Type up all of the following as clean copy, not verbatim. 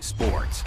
Sports.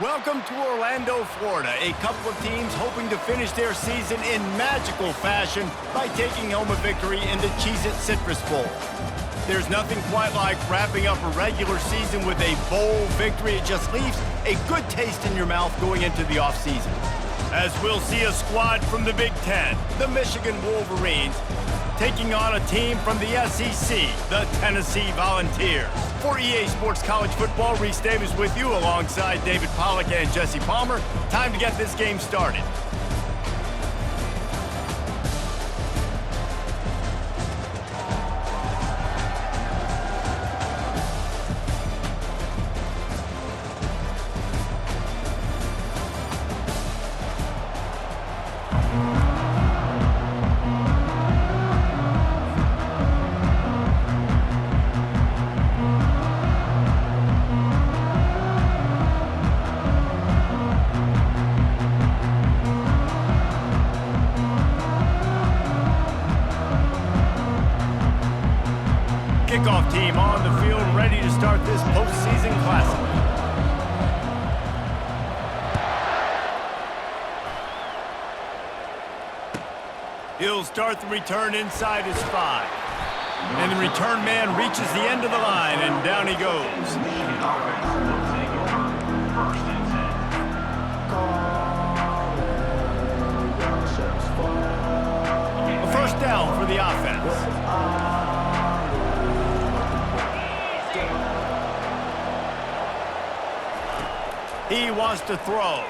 Welcome to Orlando, Florida, a couple of teams hoping to finish their season in magical fashion by taking home a victory in the Cheez-It Citrus Bowl. There's nothing quite like wrapping up a regular season with a bowl victory. It just leaves a good taste in your mouth going into the offseason. As we'll see a squad from the Big Ten, the Michigan Wolverines, taking on a team from the SEC, the Tennessee Volunteers. For EA Sports College Football, Reese Davis with you alongside David Pollack and Jesse Palmer. Time to get this game started. Kickoff team on the field, ready to start this postseason classic. He'll start the return inside his 5. And the return man reaches the end of the line, and down he goes. A first down for the offense. He wants to throw.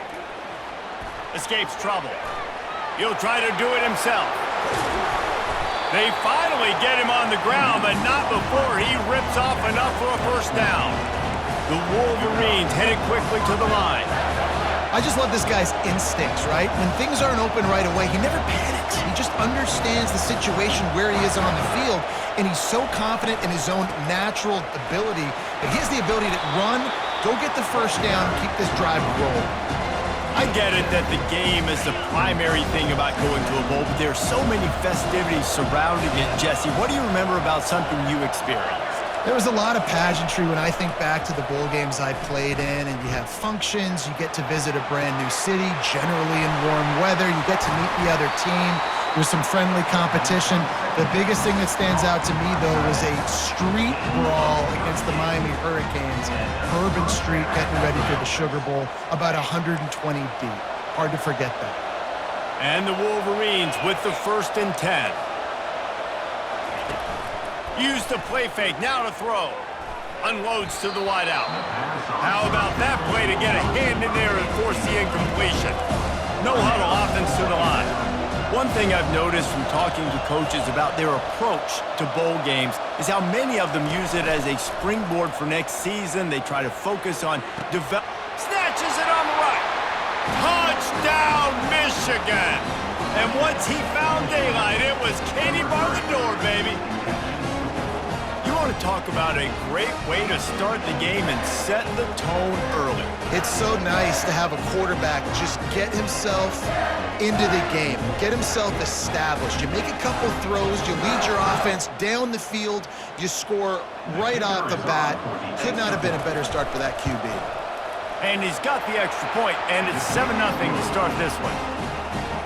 Escapes trouble. He'll try to do it himself. They finally get him on the ground, but not before he rips off enough for a first down. The Wolverines headed quickly to the line. I just love this guy's instincts, right? When things aren't open right away, he never panics. He just understands the situation where he is on the field, and he's so confident in his own natural ability that he has the ability to run, go get the first down, keep this drive rolling. I get it that the game is the primary thing about going to a bowl, but there are so many festivities surrounding it. Jesse, what do you remember about something you experienced? There was a lot of pageantry when I think back to the bowl games I played in, and you have functions, you get to visit a brand new city, generally in warm weather, you get to meet the other team, there's some friendly competition. The biggest thing that stands out to me, though, was a street brawl against the Miami Hurricanes. Bourbon Street getting ready for the Sugar Bowl, about 120 deep. Hard to forget that. And the Wolverines with the 1st and 10. Use the play fake, now to throw. Unloads to the wideout. How about that play to get a hand in there and force the incompletion? No huddle, offense to the line. One thing I've noticed from talking to coaches about their approach to bowl games is how many of them use it as a springboard for next season. They try to focus on snatches it on the right. Touchdown, Michigan! And once he found daylight, it was Katie bar the door, baby. You want to talk about a great way to start the game and set the tone early. It's so nice to have a quarterback just get himself into the game, get himself established. You make a couple throws, you lead your offense down the field, you score right off the bat. Could not have been a better start for that QB. And he's got the extra point, and it's 7-0 to start this one.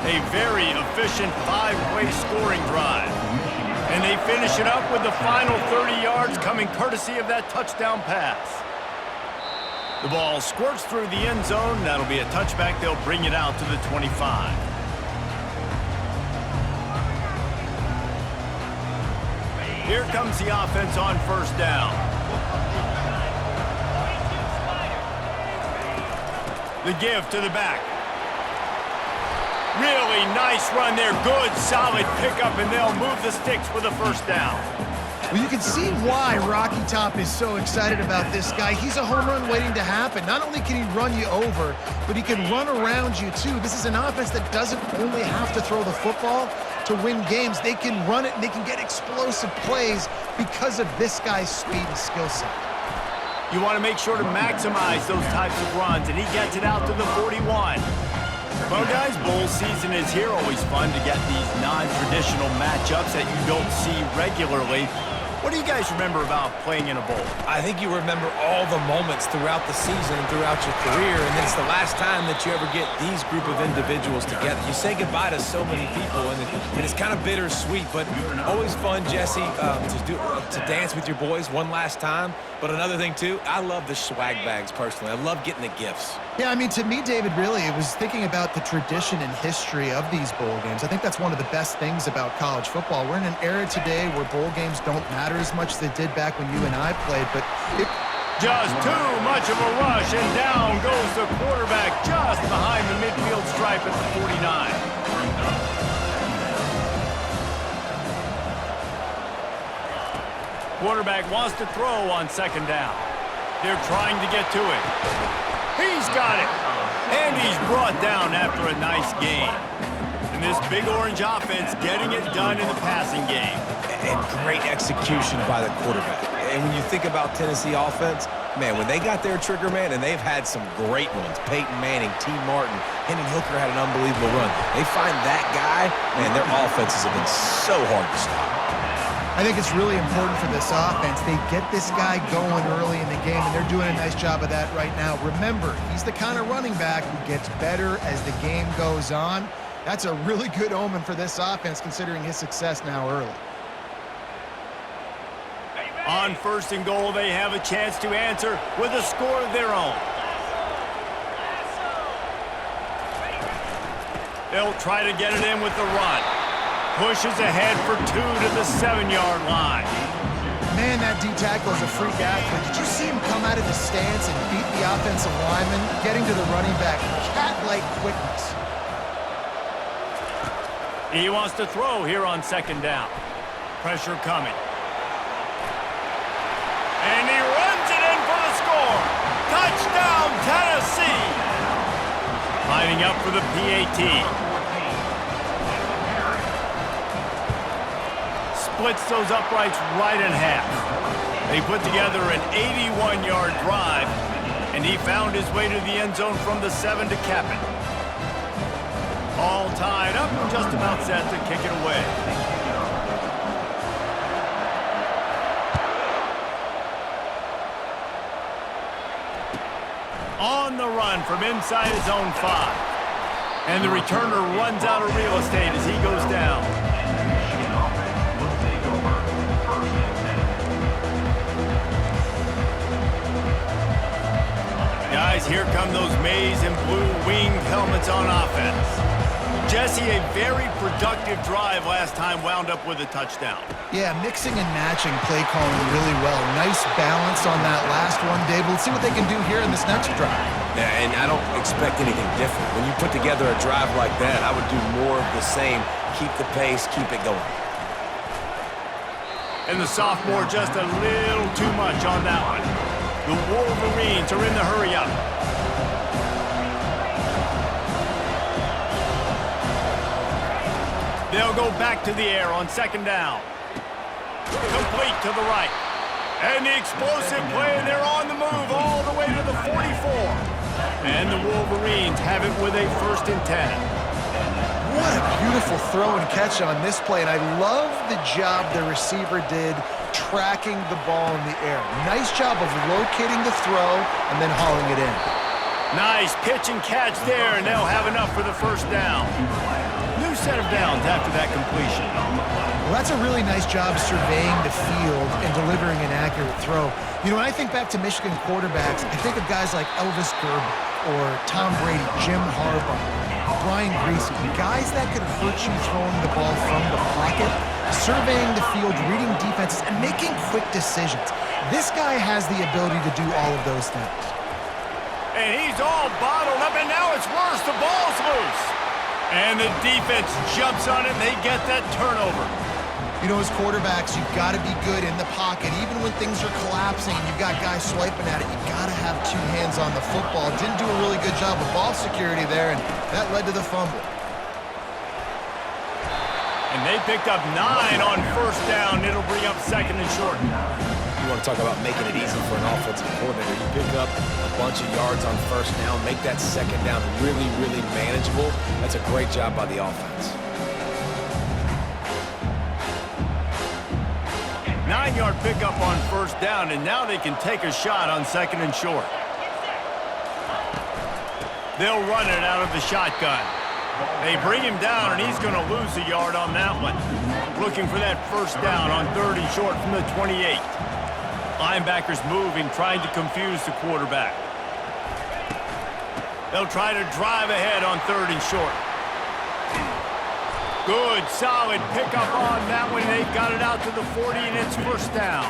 A very efficient 5-play scoring drive. And they finish it up with the final 30 yards coming courtesy of that touchdown pass. The ball squirts through the end zone. That'll be a touchback. They'll bring it out to the 25. Here comes the offense on first down. The give to the back. Really nice run there. Good, solid pickup, and they'll move the sticks for the first down. Well, you can see why Rocky Top is so excited about this guy. He's a home run waiting to happen. Not only can he run you over, but he can run around you, too. This is an offense that doesn't only have to throw the football to win games. They can run it, and they can get explosive plays because of this guy's speed and skill set. You want to make sure to maximize those types of runs, and he gets it out to the 41. Well, guys, bowl season is here. Always fun to get these non-traditional matchups that you don't see regularly. What do you guys remember about playing in a bowl? I think you remember all the moments throughout the season and throughout your career, and it's the last time that you ever get these group of individuals together. You say goodbye to so many people, and it's kind of bittersweet, but always fun, Jesse, to dance with your boys one last time. But another thing, too, I love the swag bags, personally. I love getting the gifts. Yeah, I mean, to me, David, really, it was thinking about the tradition and history of these bowl games. I think that's one of the best things about college football. We're in an era today where bowl games don't matter as much as they did back when you and I played, but just too much of a rush, and down goes the quarterback just behind the midfield stripe at the 49. Quarterback wants to throw on second down. They're trying to get to it. He's got it. And he's brought down after a nice gain. And this Big Orange offense getting it done in the passing game. And great execution by the quarterback. And when you think about Tennessee offense, man, when they got their trigger man, and they've had some great ones, Peyton Manning, T. Martin, Hendon Hooker had an unbelievable run. They find that guy, man, their offenses have been so hard to stop. I think it's really important for this offense. They get this guy going early in the game, and they're doing a nice job of that right now. Remember, he's the kind of running back who gets better as the game goes on. That's a really good omen for this offense considering his success now early. On 1st and goal, they have a chance to answer with a score of their own. They'll try to get it in with the run. Pushes ahead for 2 to the 7-yard line. Man, that D-tackle is a freak athlete. Did you see him come out of the stance and beat the offensive lineman, getting to the running back? Cat-like quickness. He wants to throw here on 2nd down. Pressure coming. And he runs it in for the score. Touchdown, Tennessee. Lining up for the PAT. Splits those uprights right in half. They put together an 81-yard drive, and he found his way to the end zone from the 7 to cap it. All tied up and just about set to kick it away. On the run from inside his own 5. And the returner runs out of real estate as he goes down. Guys, here come those maize and blue winged helmets on offense. Jesse, a very productive drive last time wound up with a touchdown. Yeah, mixing and matching play calling really well. Nice balance on that last one, Dave. Let's see what they can do here in this next drive. Yeah, and I don't expect anything different. When you put together a drive like that, I would do more of the same. Keep the pace, keep it going. And the sophomore just a little too much on that one. The Wolverines are in the hurry-up. They'll go back to the air on 2nd down. Complete to the right. And the explosive play, and they're on the move all the way to the 44. And the Wolverines have it with a 1st and 10. What a beautiful throw and catch on this play, and I love the job the receiver did tracking the ball in the air. Nice job of locating the throw and then hauling it in. Nice pitch and catch there, and they'll have enough for the 1st down. New set of downs after that completion. Well, that's a really nice job surveying the field and delivering an accurate throw. You know, when I think back to Michigan quarterbacks, I think of guys like Elvis Gerber or Tom Brady, Jim Harbaugh, Brian Griese, guys that could hurt you throwing the ball from the pocket, surveying the field, reading defenses, and making quick decisions. This guy has the ability to do all of those things. And he's all bottled up, and now it's worse. The ball's loose. And the defense jumps on it, and they get that turnover. You know, as quarterbacks, you've got to be good in the pocket. Even when things are collapsing and you've got guys swiping at it, you've got to have 2 hands on the football. Didn't do a really good job of ball security there, and that led to the fumble. And they picked up 9 on 1st down. It'll bring up 2nd and short. You want to talk about making it easy for an offensive coordinator. You pick up a bunch of yards on 1st down, make that 2nd down really, really manageable. That's a great job by the offense. 9-yard pickup on 1st down, and now they can take a shot on 2nd and short. They'll run it out of the shotgun. They bring him down, and he's going to lose a yard on that one. Looking for that 1st down on 3rd and short from the 28. Linebackers moving, trying to confuse the quarterback. They'll try to drive ahead on 3rd and short. Good, solid pickup on that one. They've got it out to the 40, and it's 1st down.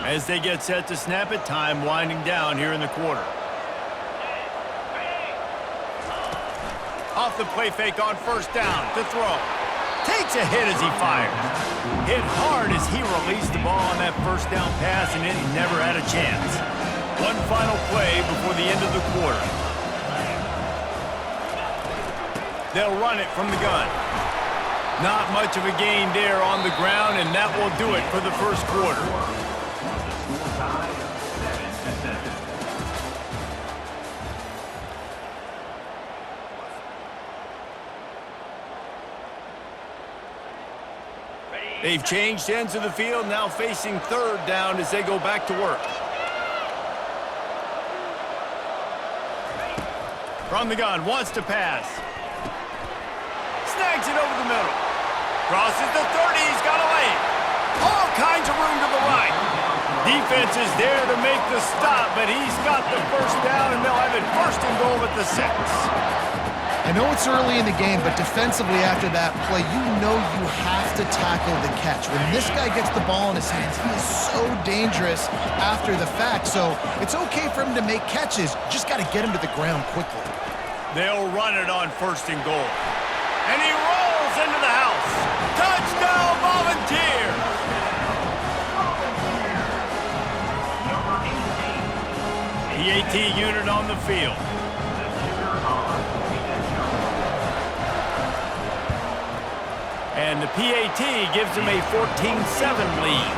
As they get set to snap it, time winding down here in the quarter. Off the play fake on 1st down to throw. Takes a hit as he fires. Hit hard as he released the ball on that 1st down pass, and it never had a chance. One final play before the end of the quarter. They'll run it from the gun. Not much of a gain there on the ground, and that will do it for the 1st quarter. They've changed ends of the field, now facing 3rd down as they go back to work. From the gun, wants to pass. Snags it over the middle. Crosses the 30, he's got a lane. All kinds of room to the right. Defense is there to make the stop, but he's got the first down, and they'll have it first and goal at the 6. I know it's early in the game, but defensively after that play, you know you have to tackle the catch. When this guy gets the ball in his hands, he is so dangerous after the fact. So it's okay for him to make catches. You just got to get him to the ground quickly. They'll run it on first and goal. And he rolls into the house. Touchdown, Volunteers! PAT unit on the field. And the PAT gives them a 14-7 lead.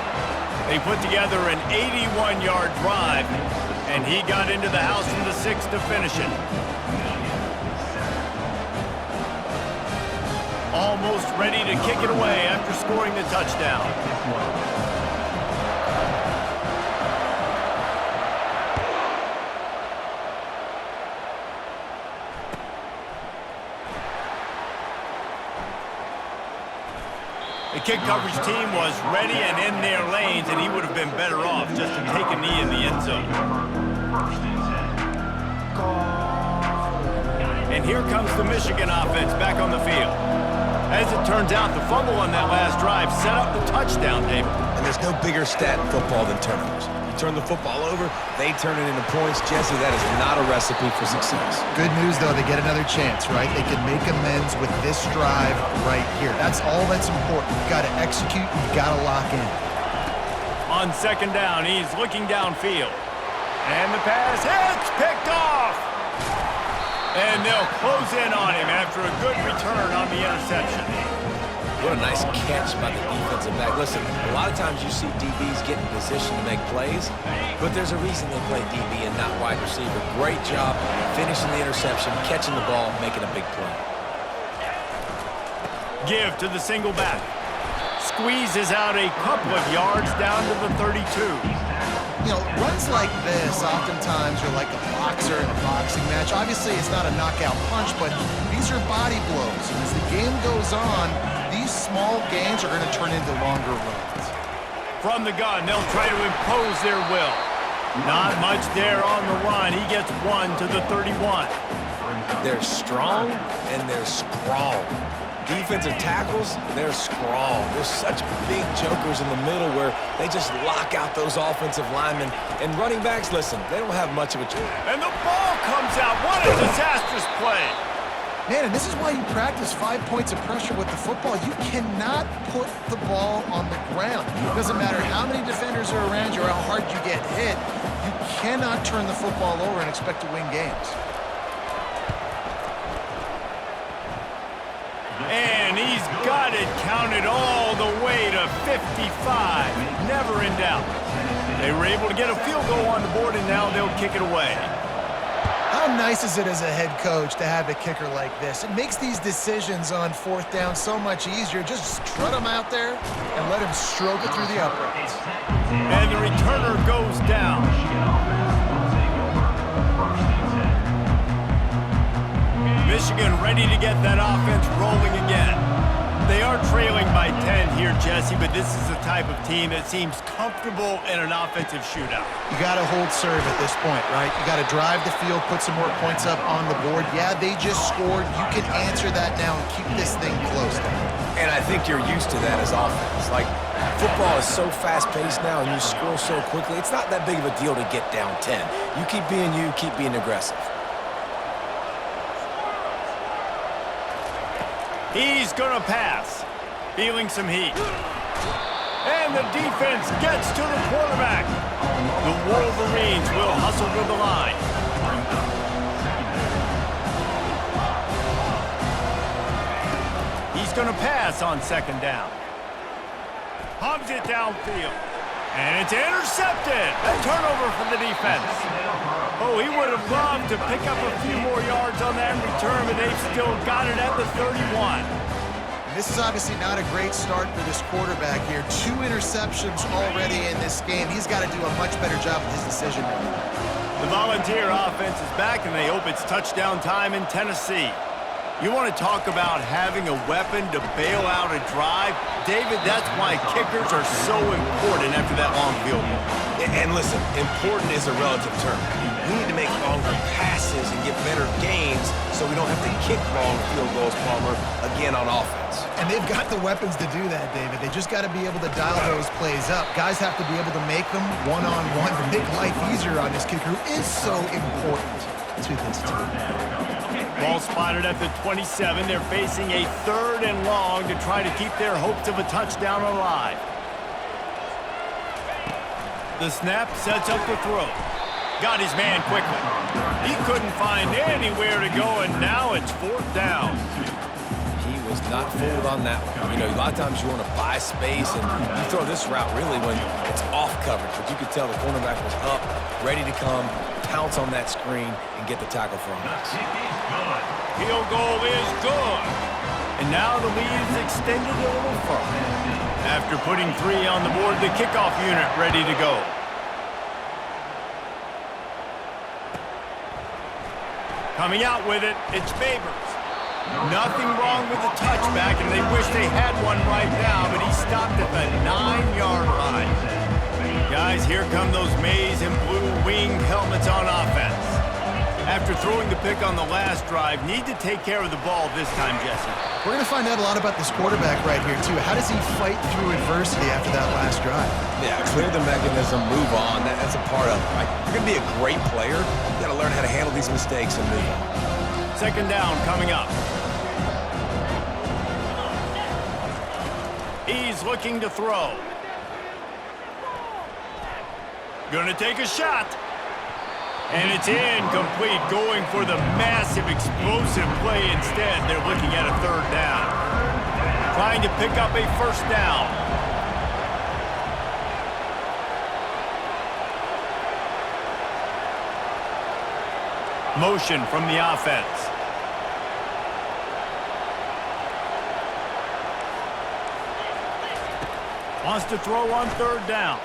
They put together an 81-yard drive, and he got into the house from the 6 to finish it. Almost ready to kick it away after scoring the touchdown. The kick coverage team was ready and in their lanes, and he would have been better off just to take a knee in the end zone. And here comes the Michigan offense back on the field. As it turns out, the fumble on that last drive set up the touchdown, David. And there's no bigger stat in football than turnovers. You turn the football over, they turn it into points. Jesse, that is not a recipe for success. Good news, though, they get another chance, right? They can make amends with this drive right here. That's all that's important. You've got to execute, you've got to lock in. On second down, he's looking downfield. And the pass hits, picked off. And they'll close in on him after a good return on the interception. What a nice catch by the defensive back. Listen, a lot of times you see DBs get in position to make plays, but there's a reason they play DB and not wide receiver. Great job finishing the interception, catching the ball, making a big play. Give to the single back. Squeezes out a couple of yards down to the 32. You know, runs like this oftentimes are like a boxer in a boxing match. Obviously, it's not a knockout punch, but these are body blows. And as the game goes on, these small gains are going to turn into longer runs. From the gun, they'll try to impose their will. Not much there on the run. He gets one to the 31. They're strong and they're scrawl. Defensive tackles, they're scrawl. They're such big jokers in the middle where they just lock out those offensive linemen. And running backs, listen, they don't have much of a choice. And the ball comes out. What a disastrous play. Man, and this is why you practice 5 points of pressure with the football. You cannot put the ball on the ground. It doesn't matter how many defenders are around you or how hard you get hit. You cannot turn the football over and expect to win games. And he's got it counted all the way to 55. Never in doubt. They were able to get a field goal on the board, and now they'll kick it away. How nice is it as a head coach to have a kicker like this? It makes these decisions on fourth down so much easier. Just trot him out there and let him stroke it through the uprights. And the returner goes down. Michigan ready to get that offense rolling again. They are trailing by 10 here, Jesse, but this is the type of team that seems comfortable in an offensive shootout. You got to hold serve at this point, right? You got to drive the field, put some more points up on the board. Yeah, they just scored. You can answer that now and keep this thing close down. And I think you're used to that as offense. Like, football is so fast-paced now and you score so quickly, it's not that big of a deal to get down 10. You keep being aggressive. He's going to pass. Feeling some heat. And the defense gets to the quarterback. The Wolverines will hustle to the line. He's going to pass on second down. Pumps it downfield. And it's intercepted. A turnover for the defense. Oh, he would have loved to pick up a few more yards on that return, but they've still got it at the 31. This is obviously not a great start for this quarterback here. 2 interceptions already in this game. He's got to do a much better job with his decision making. The Volunteer offense is back, and they hope it's touchdown time in Tennessee. You want to talk about having a weapon to bail out a drive? David, that's why kickers are so important after that long field goal. And listen, important is a relative term. We need to make longer passes and get better gains so we don't have to kick long field goals, Palmer, again on offense. And they've got the weapons to do that, David. They just got to be able to dial those plays up. Guys have to be able to make them one-on-one to make life easier on this kicker, who is so important to this team. Ball spotted at the 27. They're facing a 3rd and long to try to keep their hopes of a touchdown alive. The snap sets up the throw. Got his man quickly. He couldn't find anywhere to go, and now it's 4th down. He was not fooled on that one. You know, a lot of times you want to buy space, and you throw this route really when it's off coverage. But you could tell the cornerback was up, ready to come, pounce on that screen, and get the tackle for him. Field goal is good. And now the lead is extended a little further. After putting 3 on the board, the kickoff unit ready to go. Coming out with it, it's Babers. Nothing wrong with the touchback, and they wish they had one right now, but he stopped at the 9-yard line. Guys, here come those maize and blue winged helmets on offense. After throwing the pick on the last drive, need to take care of the ball this time, Jesse. We're going to find out a lot about this quarterback right here, too. How does he fight through adversity after that last drive? Yeah, clear the mechanism, move on. That's a part of it, right? If you're going to be a great player, you got to learn how to handle these mistakes and move on. 2nd down coming up. He's looking to throw. Gonna take a shot. And it's incomplete, going for the massive explosive play instead. They're looking at a 3rd down. Trying to pick up a 1st down. Motion from the offense. Wants to throw on 3rd down.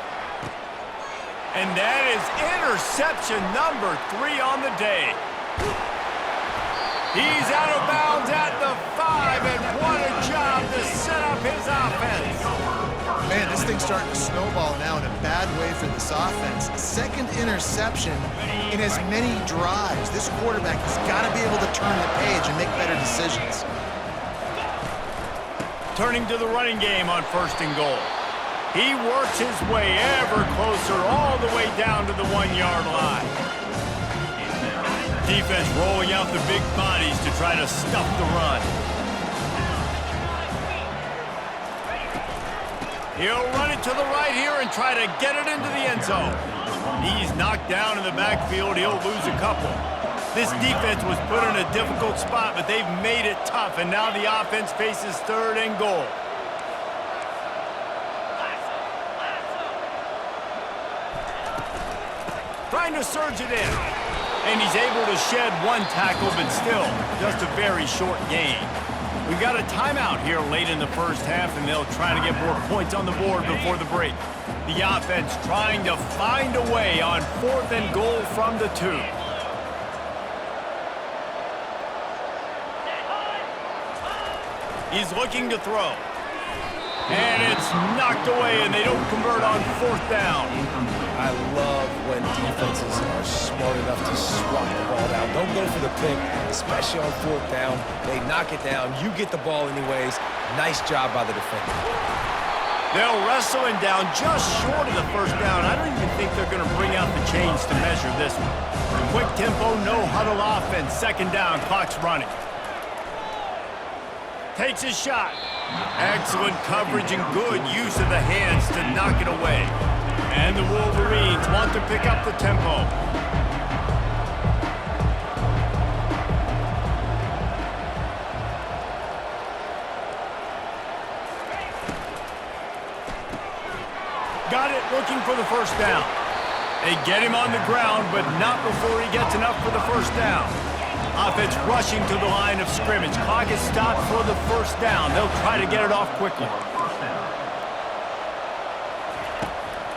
And that is interception number 3 on the day. He's out of bounds at the 5, and what a job to set up his offense. Man, this thing's starting to snowball now in a bad way for this offense. 2nd interception in as many drives. This quarterback has got to be able to turn the page and make better decisions. Turning to the running game on 1st and goal. He works his way ever closer all the way down to the 1-yard line. Defense rolling out the big bodies to try to stuff the run. He'll run it to the right here and try to get it into the end zone. He's knocked down in the backfield. He'll lose a couple. This defense was put in a difficult spot, but they've made it tough, and now the offense faces 3rd and goal. Trying to surge it in. And he's able to shed 1 tackle, but still just a very short gain. We've got a timeout here late in the 1st half, and they'll try to get more points on the board before the break. The offense trying to find a way on 4th and goal from the 2. He's looking to throw. And it's knocked away, and they don't convert on 4th down. I love when defenses are smart enough to swat the ball down. Don't go for the pick, especially on 4th down. They knock it down. You get the ball anyways. Nice job by the defender. They'll wrestle him down just short of the 1st down. I don't even think they're going to bring out the chains to measure this one. Quick tempo, no huddle offense. 2nd down, clock's running. Takes a shot. Excellent coverage and good use of the hands to knock it away. And the Wolverines want to pick up the tempo. Got it, looking for the 1st down. They get him on the ground, but not before he gets enough for the 1st down. Offense rushing to the line of scrimmage. Clock is stopped for the 1st down. They'll try to get it off quickly.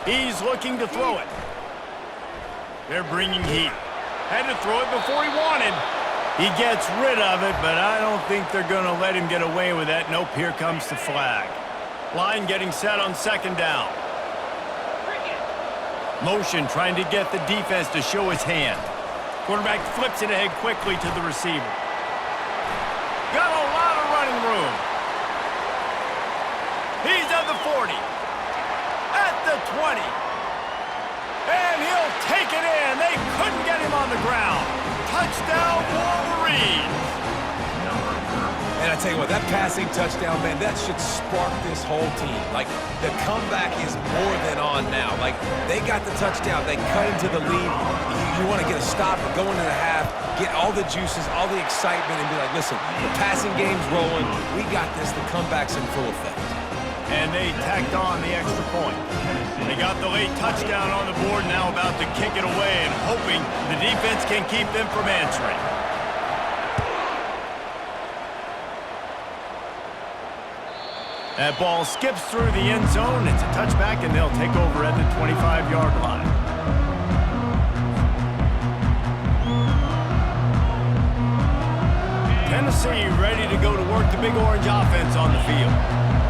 He's looking to throw it. They're bringing heat. Had to throw it before he wanted. He gets rid of it, but I don't think they're going to let him get away with that. Nope, here comes the flag. Line getting set on second down. Motion trying to get the defense to show his hand. Quarterback flips it ahead quickly to the receiver. Got a lot of running room. He's at the 40. At the 20. And he'll take it in. They couldn't get him on the ground. Touchdown, Wolverines. And I tell you what, that passing touchdown, man, that should spark this whole team. Like, the comeback is more than on now. Like, they got the touchdown. They cut into the lead. You want to get a stop or go into the half, get all the juices, all the excitement, and be like, listen, the passing game's rolling. We got this. The comeback's in full effect. And they tacked on the extra point. They got the late touchdown on the board, now about to kick it away and hoping the defense can keep them from answering. That ball skips through the end zone. It's a touchback, and they'll take over at the 25-yard line. Tennessee ready to go to work the Big Orange offense on the field.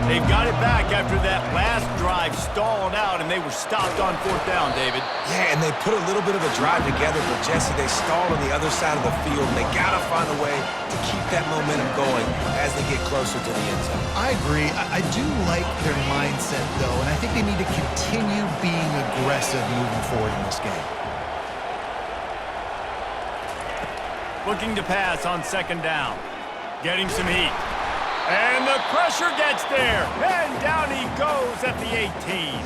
They've got it back after that last drive stalled out, and they were stopped on fourth down, David. Yeah, and they put a little bit of a drive together, but Jesse, they stalled on the other side of the field, and they got to find a way to keep that momentum going as they get closer to the end zone. I agree. I do like their mindset, though, and I think they need to continue being aggressive moving forward in this game. Looking to pass on second down. Getting some heat. And the pressure gets there. And down he goes at the 18.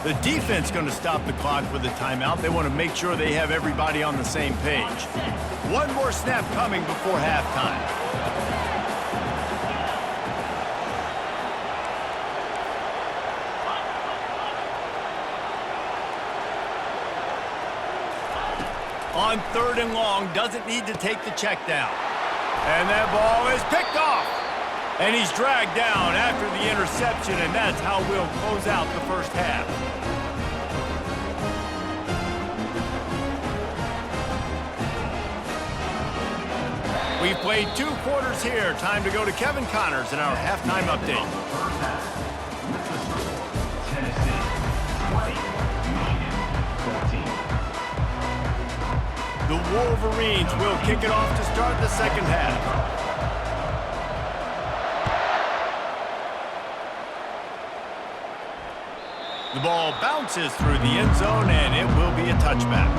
The defense going to stop the clock with a timeout. They want to make sure they have everybody on the same page. One more snap coming before halftime. On third and long, doesn't need to take the check down. And that ball is picked off. And he's dragged down after the interception, and that's how we'll close out the first half. We've played 2 quarters here. Time to go to Kevin Connors in our halftime update. The Wolverines will kick it off to start the second half. The ball bounces through the end zone, and it will be a touchback.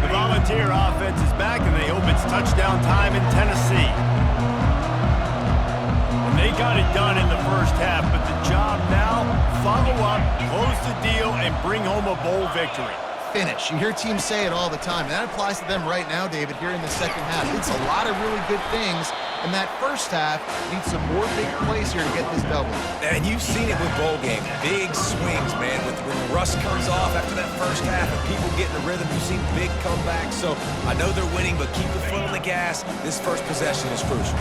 The Volunteer offense is back, and they hope it's touchdown time in Tennessee. And they got it done in the first half, but the job now, follow up, close the deal, and bring home a bowl victory. Finish. You hear teams say it all the time, and that applies to them right now, David, here in the second half. It's a lot of really good things, and that first half needs some more big plays here to get this double. And you've seen it with bowl games. Big swings, man. When the rust comes off after that first half and people get in the rhythm, you've seen big comebacks. So I know they're winning, but keep the foot on the gas. This first possession is crucial.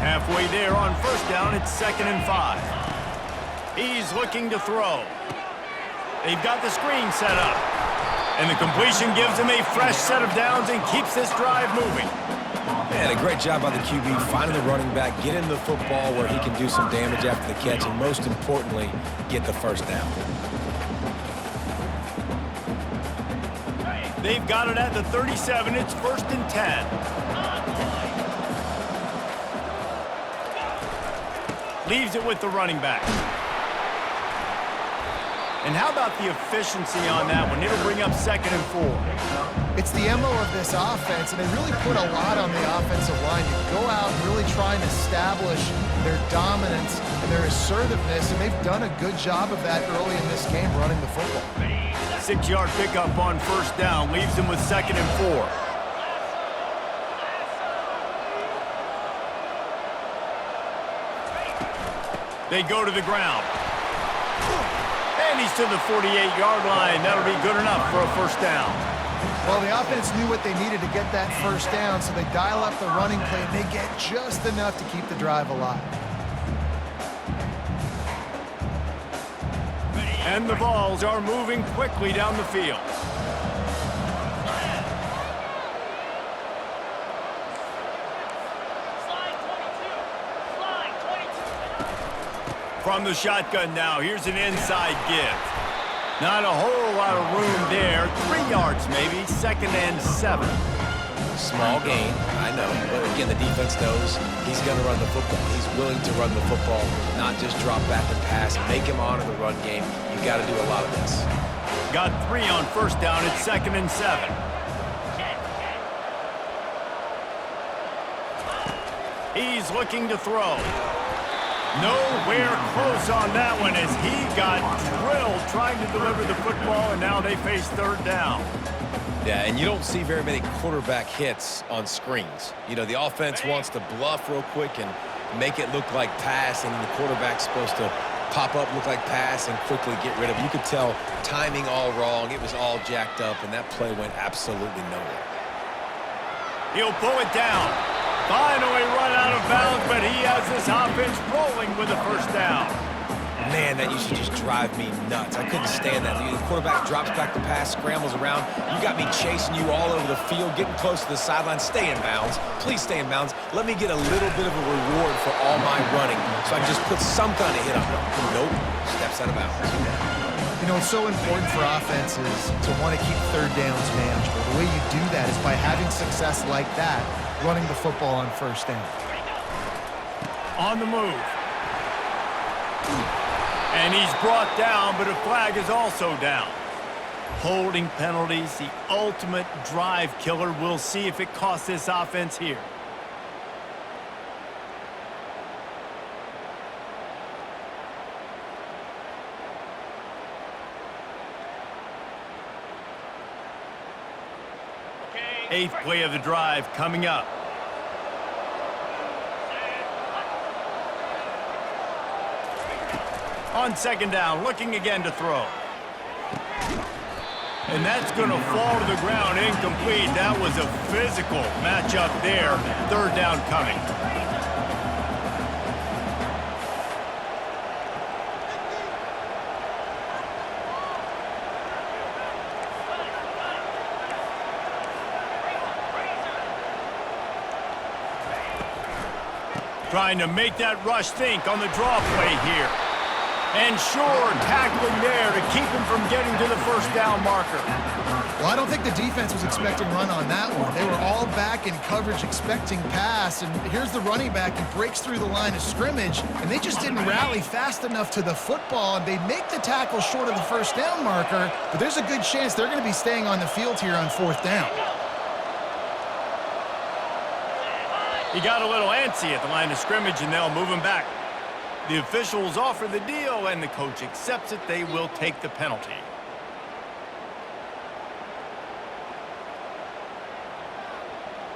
Halfway there on first down, it's 2nd and 5. He's looking to throw. They've got the screen set up. And the completion gives him a fresh set of downs and keeps this drive moving. Man, a great job by the QB, finding the running back, getting the football where he can do some damage after the catch, and most importantly, get the first down. They've got it at the 37. It's 1st and 10. Leaves it with the running back. And how about the efficiency on that one? It'll bring up 2nd and 4. It's the MO of this offense, and they really put a lot on the offensive line to go out and really try and establish their dominance and their assertiveness, and they've done a good job of that early in this game running the football. 6-yard pickup on first down leaves them with 2nd and 4. They go to the ground. And he's to the 48-yard line. That'll be good enough for a first down. Well, the offense knew what they needed to get that first down, so they dial up the running play, and they get just enough to keep the drive alive. And the balls are moving quickly down the field. From the shotgun now, here's an inside give. Not a whole lot of room there. 3 yards maybe, 2nd and 7. Small gain, I know. But again, the defense knows he's going to run the football. He's willing to run the football, not just drop back and pass. Make him honor the run game. You got to do a lot of this. Got 3 on 1st down. It's 2nd and 7. He's looking to throw. Nowhere close on that one as he got drilled trying to deliver the football, and now they face 3rd down. Yeah, and you don't see very many quarterback hits on screens. You know, the offense wants to bluff real quick and make it look like pass, and then the quarterback's supposed to pop up, look like pass, and quickly get rid of it. You could tell timing all wrong. It was all jacked up, and that play went absolutely nowhere. He'll pull it down. Finally run out of bounds, but he has this offense rolling with a 1st down. Man, that used to just drive me nuts. I couldn't stand that. The quarterback drops back the pass, scrambles around. You got me chasing you all over the field, getting close to the sideline. Stay in bounds. Please stay in bounds. Let me get a little bit of a reward for all my running so I can just put some kind of hit on him. Nope. Steps out of bounds. You know, it's so important for offenses to want to keep 3rd downs manageable. The way you do that is by having success like that, running the football on 1st down. On the move. And he's brought down, but a flag is also down. Holding penalties, the ultimate drive killer. We'll see if it costs this offense here. Okay. 8th play of the drive coming up. On 2nd down, looking again to throw. And that's going to fall to the ground, incomplete. That was a physical matchup there. 3rd down coming. Trying to make that rush think on the draw play here. And sure, tackling there to keep him from getting to the 1st down marker. Well, I don't think the defense was expecting run on that one. They were all back in coverage expecting pass, and here's the running back who breaks through the line of scrimmage, and they just didn't rally fast enough to the football, and they make the tackle short of the 1st down marker, but there's a good chance they're going to be staying on the field here on 4th down. He got a little antsy at the line of scrimmage, and they'll move him back. The officials offer the deal, and the coach accepts it. They will take the penalty.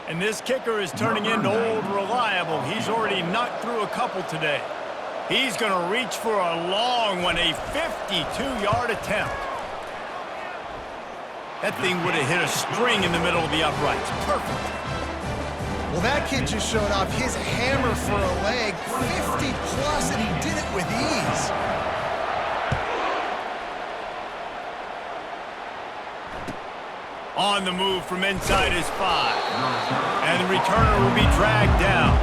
And this kicker is turning into old reliable. He's already knocked through a couple today. He's going to reach for a long one, a 52-yard attempt. That thing would have hit a string in the middle of the uprights. Perfect. Well, that kid just showed off his hammer for a leg, 50-plus, and he did it with ease. On the move from inside his 5. And the returner will be dragged down.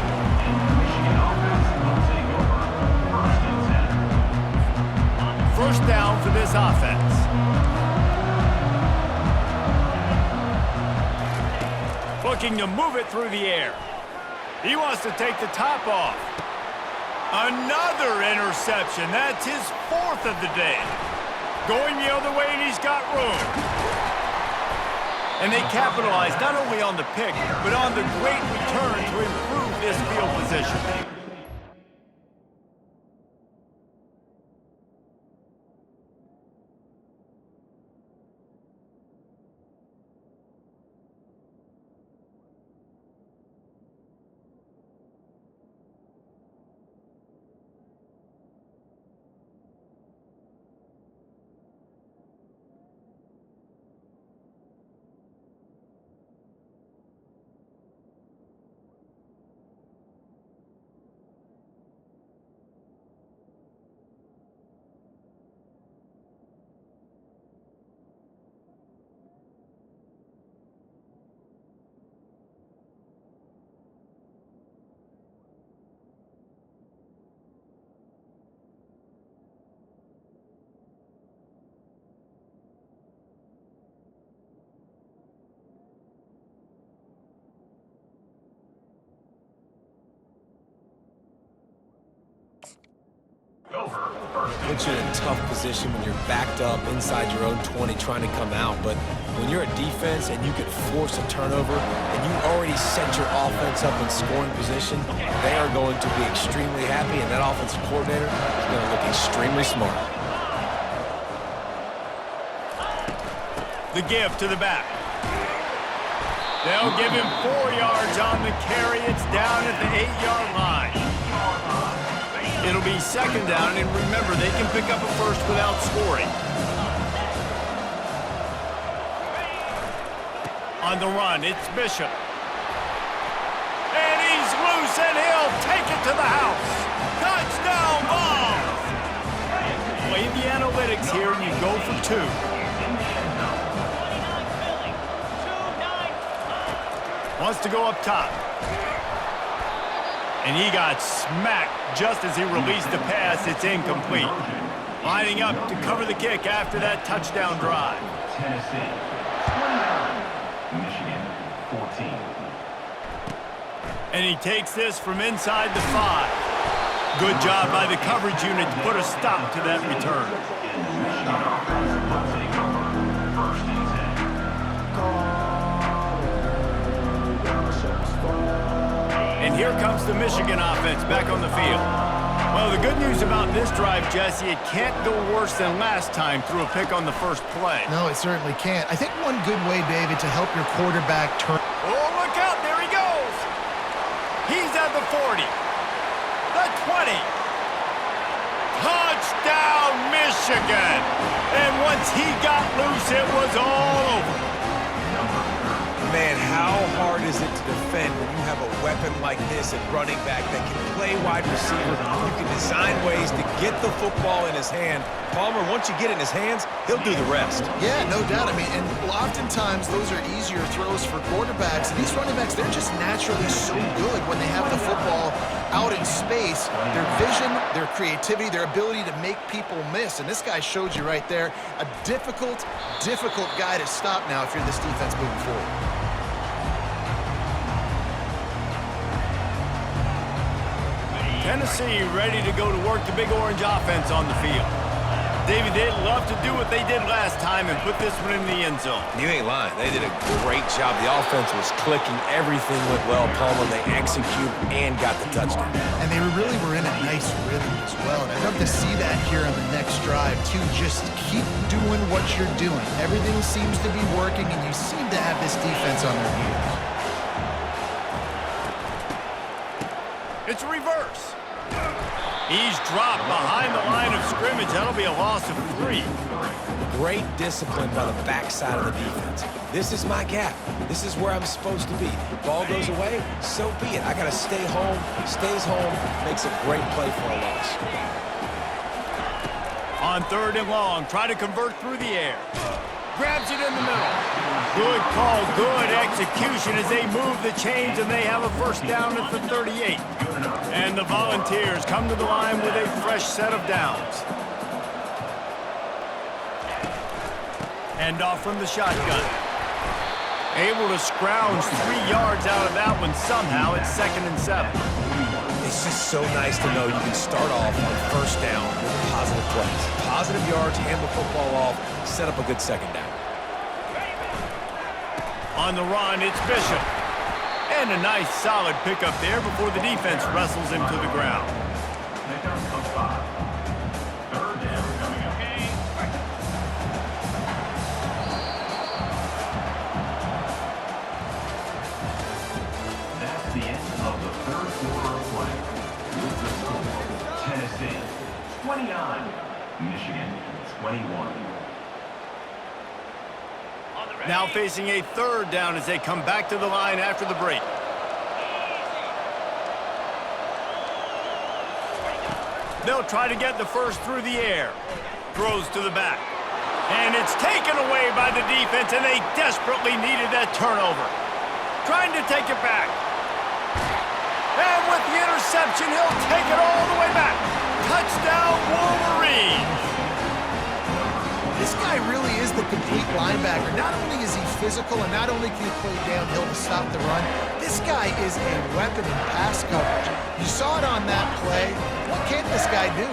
First down for this offense. Looking to move it through the air. He wants to take the top off. Another interception. That's his 4th of the day. Going the other way, and he's got room. And they capitalize not only on the pick, but on the great return to improve this field position. puts you in a tough position when you're backed up inside your own 20 trying to come out. But when you're a defense and you can force a turnover and you already set your offense up in scoring position, they are going to be extremely happy, and that offensive coordinator is going to look extremely smart. The give to the back. They'll give him 4 yards on the carry. It's down at the 8-yard line. It'll be second down, and remember, they can pick up a first without scoring. On the run, it's Bishop. And he's loose, and he'll take it to the house. Touchdown ball! Play the analytics here, and you go for 2. Wants to go up top. And he got smacked just as he released the pass. It's incomplete. Lining up to cover the kick after that touchdown drive. Tennessee, 29. Michigan, 14. And he takes this from inside the 5. Good job by the coverage unit to put a stop to that return. First and 10. And here comes the Michigan offense back on the field. Well, the good news about this drive, Jesse, it can't go worse than last time through a pick on the first play. No, it certainly can't. I think one good way, David, to help your quarterback turn. Oh, look out. There he goes. He's at the 40. The 20. Touchdown, Michigan. And once he got loose, it was all over. Man, how hard is it to defend when you have a weapon like this at running back that can play wide receiver? You can design ways to get the football in his hand. Palmer, once you get it in his hands, he'll do the rest. Yeah, no doubt. I mean, and oftentimes those are easier throws for quarterbacks. And these running backs, they're just naturally so good when they have the football out in space. Their vision, their creativity, their ability to make people miss. And this guy showed you right there, a difficult guy to stop now if you're this defense moving forward. Tennessee ready to go to work the Big Orange offense on the field. David, they'd love to do what they did last time and put this one in the end zone. You ain't lying. They did a great job. The offense was clicking. Everything went well. Palmer, they executed and got the touchdown. And they really were in a nice rhythm as well. And I'd love to see that here on the next drive, too. Just keep doing what you're doing. Everything seems to be working, and you seem to have this defense on their heels. It's a reverse. He's dropped behind the line of scrimmage. That'll be a loss of 3. Great discipline by the backside of the defense. This is my gap. This is where I'm supposed to be. Ball goes away, so be it. I got to stay home. Stays home, makes a great play for a loss. On 3rd and long, try to convert through the air. Grabs it in the middle. Good call, good execution as they move the chains, and they have a first down at the 38. And the Volunteers come to the line with a fresh set of downs. Hand off from the shotgun. Able to scrounge 3 yards out of that one somehow. It's 2nd and 7. It's just so nice to know you can start off on first down with positive plays. Positive yards, hand the football off, set up a good second down. On the run, it's Bishop. And a nice solid pickup there before the defense wrestles him to the ground. Pickup of 5. 3rd down coming up. That's the end of the 3rd quarter of play. With the score, Tennessee 29, Michigan 21. Now facing a 3rd down as they come back to the line after the break. They'll try to get the first through the air. Throws to the back. And it's taken away by the defense, and they desperately needed that turnover. Trying to take it back. And with the interception, he'll take it all the way back. Touchdown, Wolverines! This guy really is the complete linebacker. Not only is he physical and not only can he play downhill to stop the run, this guy is a weapon in pass coverage. You saw it on that play. What can this guy do?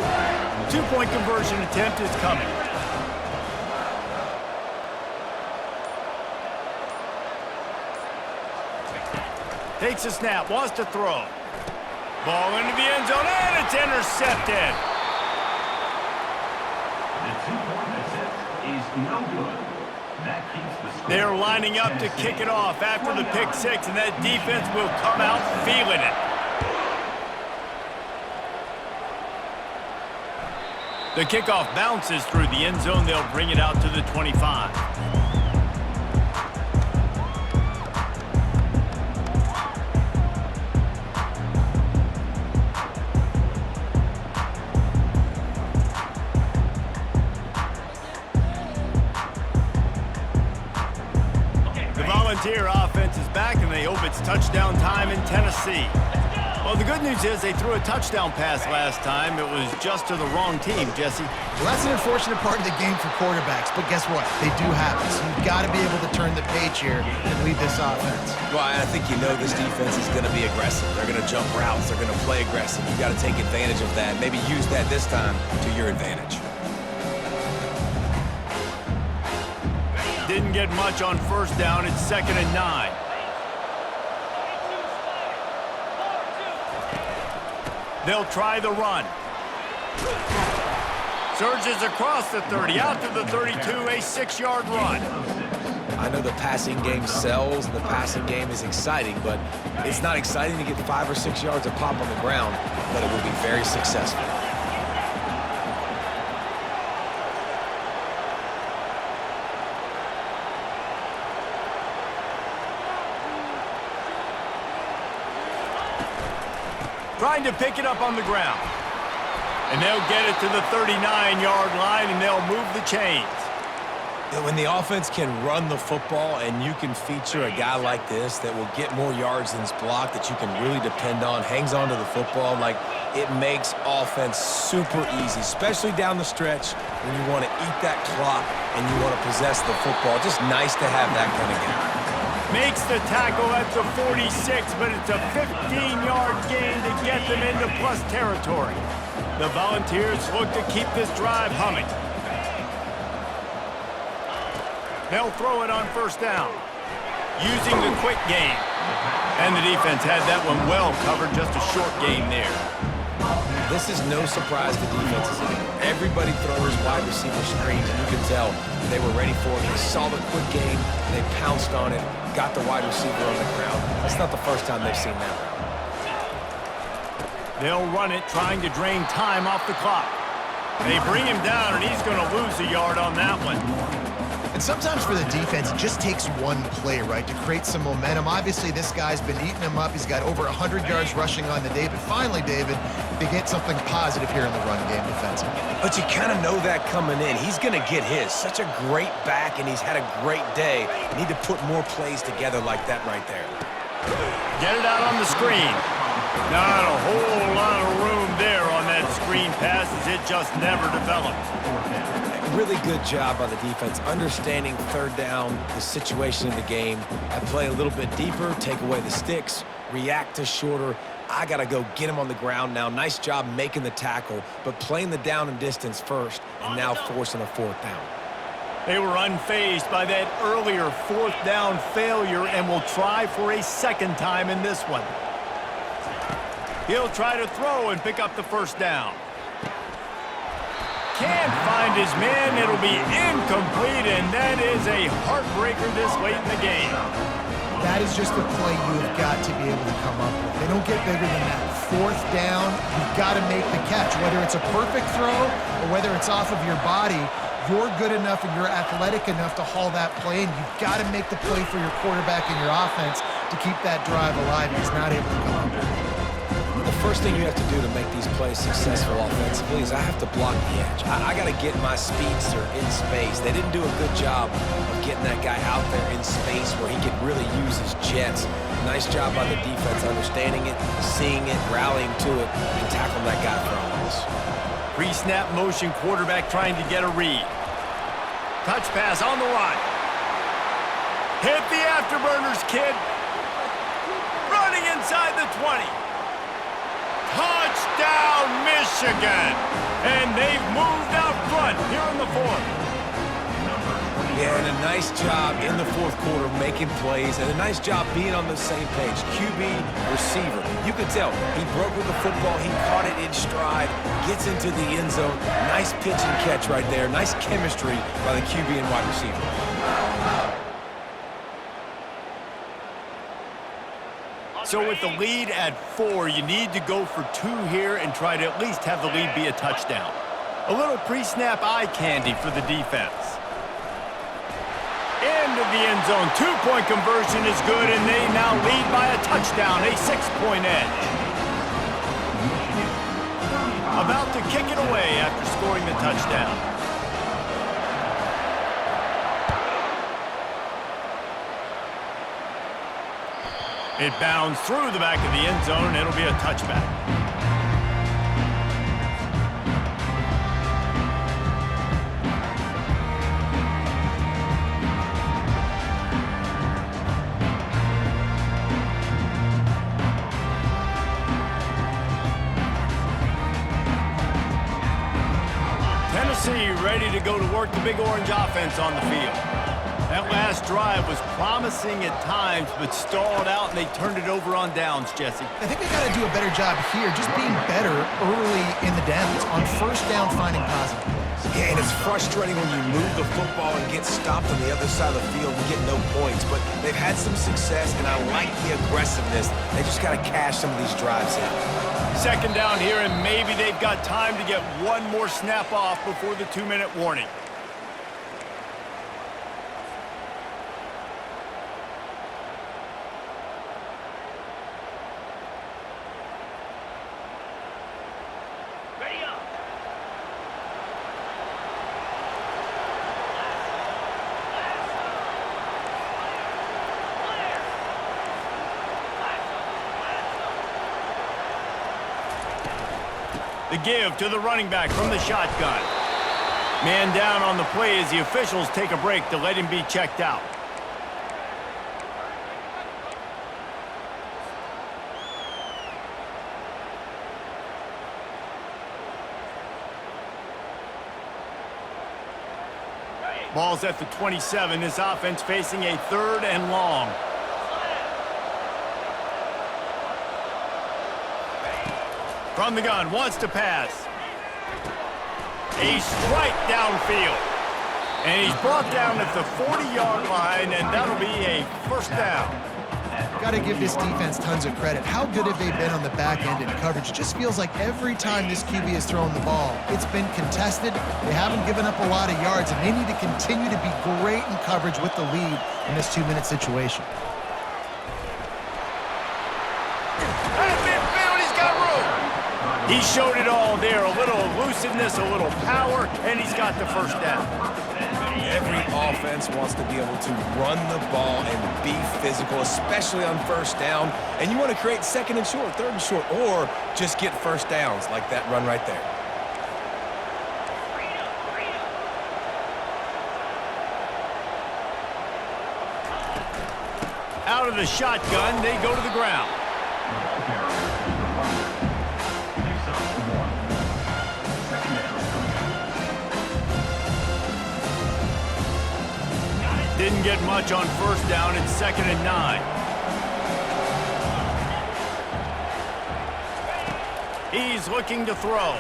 Two-point conversion attempt is coming. Takes a snap, wants to throw. Ball into the end zone, and it's intercepted. The two-point attempt is no good. That keeps the score. They're lining up to kick it off after the pick six, and that defense will come out feeling it. The kickoff bounces through the end zone. They'll bring it out to the 25. Volunteer offense is back, and they hope it's touchdown time in Tennessee. Well, the good news is they threw a touchdown pass last time. It was just to the wrong team, Jesse. Well, that's an unfortunate part of the game for quarterbacks, but guess what? They do happen. So you've got to be able to turn the page here and lead this offense. Well, I think you know this defense is going to be aggressive. They're going to jump routes. They're going to play aggressive. You've got to take advantage of that. Maybe use that this time to your advantage. Didn't get much on first down. It's 2nd and 9. They'll try the run. Surges across the 30, out to the 32, a 6-yard run. I know the passing game sells, the passing game is exciting, but it's not exciting to get 5 or 6 yards of pop on the ground, but it will be very successful. Trying to pick it up on the ground. And they'll get it to the 39-yard line, and they'll move the chains. When the offense can run the football and you can feature a guy like this that will get more yards than his block, that you can really depend on, hangs on to the football, like it makes offense super easy, especially down the stretch when you want to eat that clock and you want to possess the football. Just nice to have that kind of game. Makes the tackle at the 46, but it's a 15-yard gain to get them into plus territory. The Volunteers look to keep this drive humming. They'll throw it on first down, using the quick game. And the defense had that one well covered, just a short game there. This is no surprise to defenses anymore. Everybody throws wide receiver screens, and you can tell they were ready for it. They saw the quick game, they pounced on it, got the wide receiver on the ground. It's not the first time they've seen that route. They'll run it, trying to drain time off the clock. They bring him down, and he's going to lose a yard on that one. And sometimes for the defense, it just takes one play, right, to create some momentum. Obviously, this guy's been eating him up. He's got over 100 yards rushing on the day. But finally, David, they get something positive here in the run game defensively. But you kind of know that coming in. He's going to get his. Such a great back, and he's had a great day. You need to put more plays together like that right there. Get it out on the screen. Not a whole lot of room there on that screen pass, as it just never developed. Really good job by the defense, understanding third down, the situation in the game. I play a little bit deeper, take away the sticks, react to shorter. I got to go get him on the ground now. Nice job making the tackle, but playing the down and distance first, and now forcing a 4th down. They were unfazed by that earlier 4th down failure and will try for a 2nd time in this one. He'll try to throw and pick up the 1st down. Can't find his man. It'll be incomplete, and that is a heartbreaker this late in the game. That is just a play you have got to be able to come up with. They don't get bigger than that. 4th down, you've got to make the catch. Whether it's a perfect throw or whether it's off of your body, you're good enough and you're athletic enough to haul that play, and you've got to make the play for your quarterback and your offense to keep that drive alive. He's not able to come up with it. The first thing you have to do to make these plays successful offensively is I have to block the edge. I got to get my speedster in space. They didn't do a good job of getting that guy out there in space where he could really use his jets. Nice job by the defense understanding it, seeing it, rallying to it, and tackling that guy for a loss. Pre-snap motion quarterback trying to get a read. Touch pass on the line. Hit the afterburners, kid. Running inside the 20. Touchdown, Michigan. And they've moved out front here in the fourth. Yeah, and a nice job in the fourth quarter making plays, and a nice job being on the same page. QB, receiver. You could tell he broke with the football. He caught it in stride, gets into the end zone. Nice pitch and catch right there. Nice chemistry by the QB and wide receiver. So with the lead at 4, you need to go for 2 here and try to at least have the lead be a touchdown. A little pre-snap eye candy for the defense. Into the end zone. 2-point conversion is good, and they now lead by a touchdown, a 6-point edge. About to kick it away after scoring the touchdown. It bounds through the back of the end zone. It'll be a touchback. Tennessee ready to go to work the Big Orange offense on the field. That last drive was promising at times, but stalled out, and they turned it over on downs, Jesse. I think they got to do a better job here, just being better early in the downs, on first down finding positive plays. Yeah, and it's frustrating when you move the football and get stopped on the other side of the field and get no points, but they've had some success, and I like the aggressiveness. They just got to cash some of these drives in. Second down here, and maybe they've got time to get one more snap off before the 2-minute warning. The give to the running back from the shotgun. Man down on the play as the officials take a break to let him be checked out. Ball's at the 27. This offense facing a 3rd and long. From the gun, wants to pass. A strike downfield. And he's brought down at the 40-yard line, and that'll be a first down. Got to give this defense tons of credit. How good have they been on the back end in coverage? It just feels like every time this QB has thrown the ball, it's been contested. They haven't given up a lot of yards, and they need to continue to be great in coverage with the lead in this 2-minute situation. He showed it all there, a little elusiveness, a little power, and he's got the first down. Every offense wants to be able to run the ball and be physical, especially on first down. And you want to create 2nd and short, 3rd and short, or just get first downs like that run right there. Out of the shotgun, they go to the ground. Didn't get much on first down. It's 2nd and 9. He's looking to throw.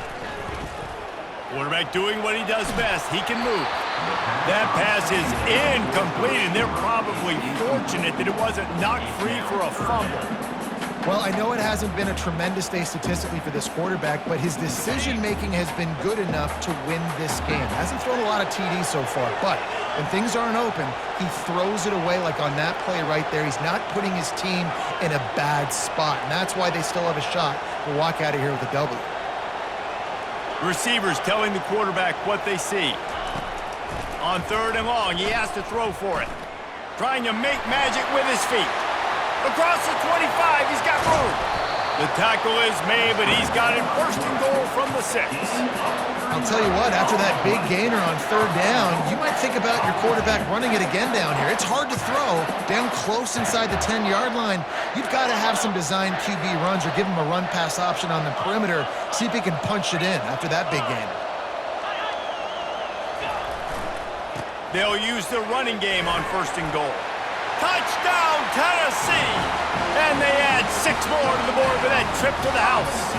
Quarterback doing what he does best. He can move. That pass is incomplete, and they're probably fortunate that it wasn't knocked free for a fumble. Well, I know it hasn't been a tremendous day statistically for this quarterback, but his decision-making has been good enough to win this game. Hasn't thrown a lot of TDs so far, but when things aren't open, he throws it away like on that play right there. He's not putting his team in a bad spot, and that's why they still have a shot to walk out of here with a W. Receivers telling the quarterback what they see. On 3rd and long, he has to throw for it. Trying to make magic with his feet. Across the 25, he's got room. The tackle is made, but he's got it first and goal from the 6. I'll tell you what, after that big gainer on 3rd down, you might think about your quarterback running it again down here. It's hard to throw down close inside the 10-yard line. You've got to have some designed QB runs or give him a run-pass option on the perimeter, see if he can punch it in after that big gainer. They'll use the running game on 1st and goal. Touchdown, Tennessee! And they add 6 more to the board with that trip to the house.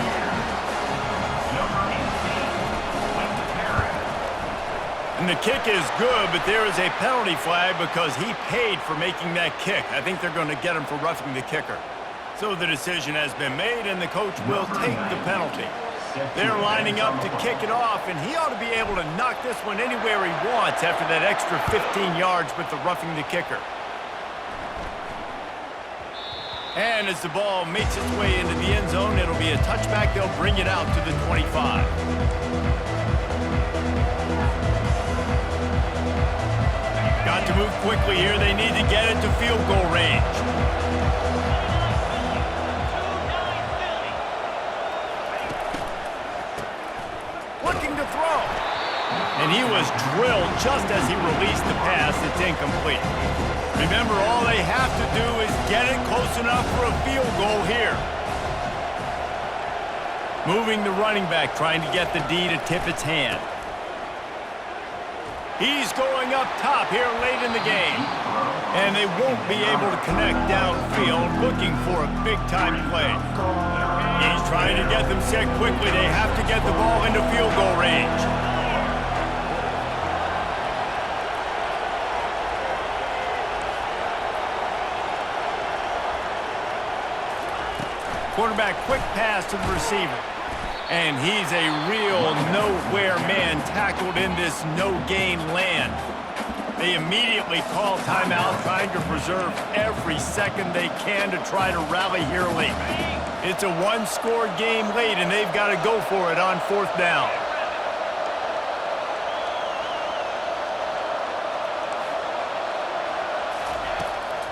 And the kick is good, but there is a penalty flag because he paid for making that kick. I think they're going to get him for roughing the kicker. So the decision has been made, and the coach will take the penalty. They're lining up to kick it off, and he ought to be able to knock this one anywhere he wants after that extra 15 yards with the roughing the kicker. And as the ball makes its way into the end zone, it'll be a touchback. They'll bring it out to the 25. Got to move quickly here. They need to get it to field goal range. Looking to throw. And he was drilled just as he released the pass. It's incomplete. Remember, all they have to do is get it close enough for a field goal here. Moving the running back, trying to get the D to tip its hand. He's going up top here late in the game. And they won't be able to connect downfield, looking for a big-time play. He's trying to get them set quickly. They have to get the ball into field goal range. Quarterback, quick pass to the receiver. And he's a real nowhere man tackled in this no-gain land. They immediately call timeout, trying to preserve every second they can to try to rally here late. It's a one-score game late, and they've got to go for it on 4th down.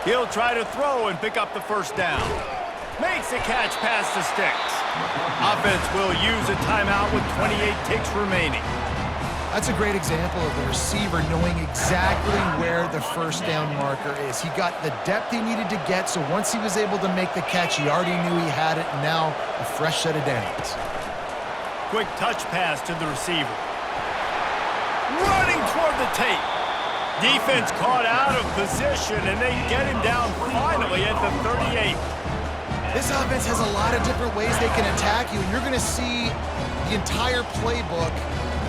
He'll try to throw and pick up the 1st down. Makes the catch past the sticks. Offense will use a timeout with 28 ticks remaining. That's a great example of the receiver knowing exactly where the 1st down marker is. He got the depth he needed to get, so once he was able to make the catch, he already knew he had it, and now a fresh set of downs. Quick touch pass to the receiver. Running toward the tape. Defense caught out of position, and they get him down finally at the 38. This offense has a lot of different ways they can attack you, and you're going to see the entire playbook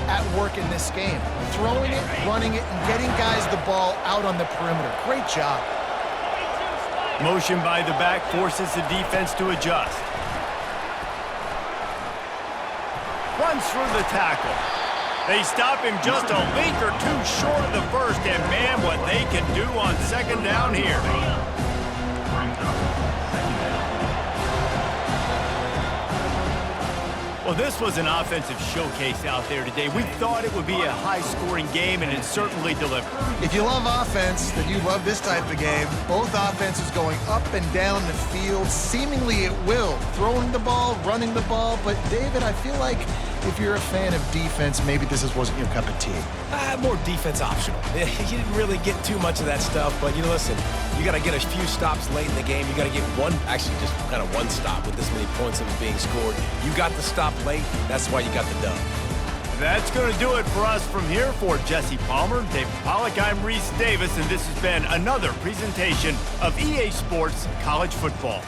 at work in this game. Throwing it, running it, and getting guys the ball out on the perimeter. Great job. Motion by the back forces the defense to adjust. Runs through the tackle. They stop him just a link or two short of the 1st, and man, what they can do on 2nd down here. Well, this was an offensive showcase out there today. We thought it would be a high-scoring game, and it certainly delivered. If you love offense, then you love this type of game. Both offenses going up and down the field, seemingly at will. Throwing the ball, running the ball. But, David, I feel like if you're a fan of defense, maybe this wasn't your cup of tea. More defense optional. You didn't really get too much of that stuff, but, listen, you got to get a few stops late in the game. You got to get actually just kind of one stop with this many points that was being scored. You got the stop late. That's why you got the dub. That's going to do it for us from here. For Jesse Palmer, David Pollack, I'm Reese Davis, and this has been another presentation of EA Sports College Football.